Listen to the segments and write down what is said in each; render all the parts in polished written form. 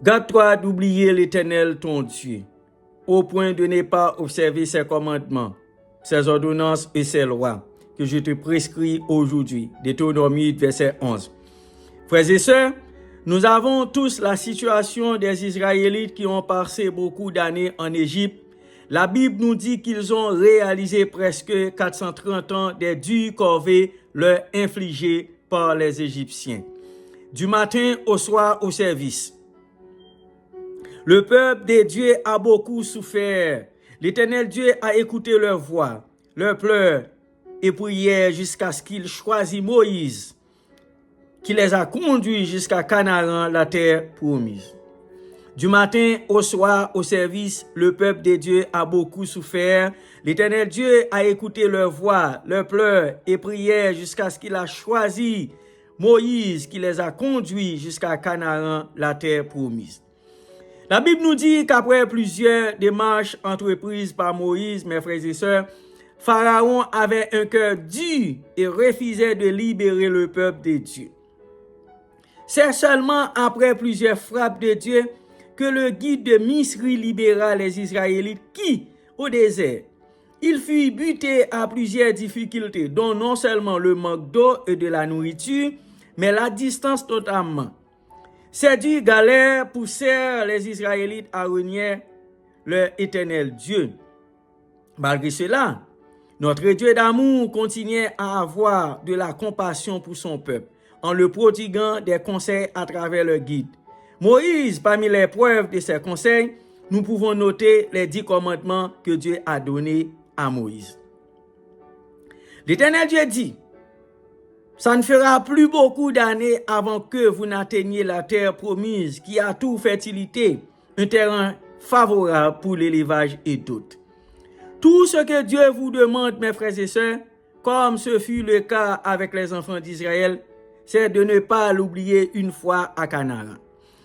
Garde-toi d'oublier l'Éternel ton Dieu, au point de ne pas observer ses commandements, ses ordonnances et ses lois, que je te prescris aujourd'hui. Deutéronome verset 11. Frères et sœurs, nous avons tous la situation des Israélites qui ont passé beaucoup d'années en Égypte. La Bible nous dit qu'ils ont réalisé presque 430 ans des dures corvées leur infligées par les Égyptiens. Du matin au soir au service. Le peuple de Dieu a beaucoup souffert. L'Éternel Dieu a écouté leur voix, leurs pleurs et prières jusqu'à ce qu'il choisisse Moïse, qui les a conduits jusqu'à Canaan, la terre promise. Du matin au soir au service, le peuple de Dieu a beaucoup souffert. L'Éternel Dieu a écouté leur voix, leurs pleurs et prières jusqu'à ce qu'il a choisi Moïse, qui les a conduits jusqu'à Canaan, la terre promise. La Bible nous dit qu'après plusieurs démarches entreprises par Moïse, mes frères et sœurs, Pharaon avait un cœur dur et refusait de libérer le peuple de Dieu. C'est seulement après plusieurs frappes de Dieu que le guide de Misri libéra les Israélites qui, au désert, il fut buté à plusieurs difficultés, dont non seulement le manque d'eau et de la nourriture, mais la distance notamment. Ces dures galères poussèrent les Israélites à renier leur éternel Dieu. Malgré cela, notre Dieu d'amour continuait à avoir de la compassion pour son peuple, en le prodiguant des conseils à travers le guide. Moïse, parmi les preuves de ses conseils, nous pouvons noter les 10 commandements que Dieu a donnés à Moïse. L'Éternel Dieu dit, ça ne fera plus beaucoup d'années avant que vous n'atteigniez la terre promise qui a toute fertilité, un terrain favorable pour l'élevage et d'autres. Tout ce que Dieu vous demande, mes frères et sœurs, comme ce fut le cas avec les enfants d'Israël, c'est de ne pas l'oublier une fois à Canaan.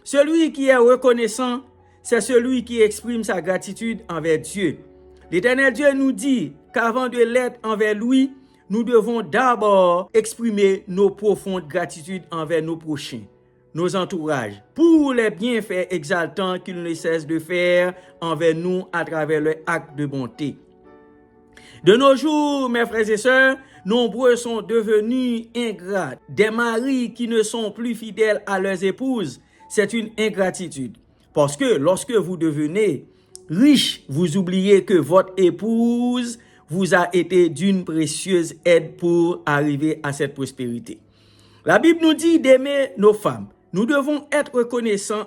Celui qui est reconnaissant, c'est celui qui exprime sa gratitude envers Dieu. L'Éternel Dieu nous dit qu'avant de l'être envers lui, nous devons d'abord exprimer nos profondes gratitudes envers nos prochains, nos entourages, pour les bienfaits exaltants qu'ils ne cessent de faire envers nous à travers leurs actes de bonté. De nos jours, mes frères et sœurs, nombreux sont devenus ingrats. Des maris qui ne sont plus fidèles à leurs épouses, c'est une ingratitude. Parce que lorsque vous devenez riche, vous oubliez que votre épouse vous a été d'une précieuse aide pour arriver à cette prospérité. La Bible nous dit d'aimer nos femmes. Nous devons être reconnaissants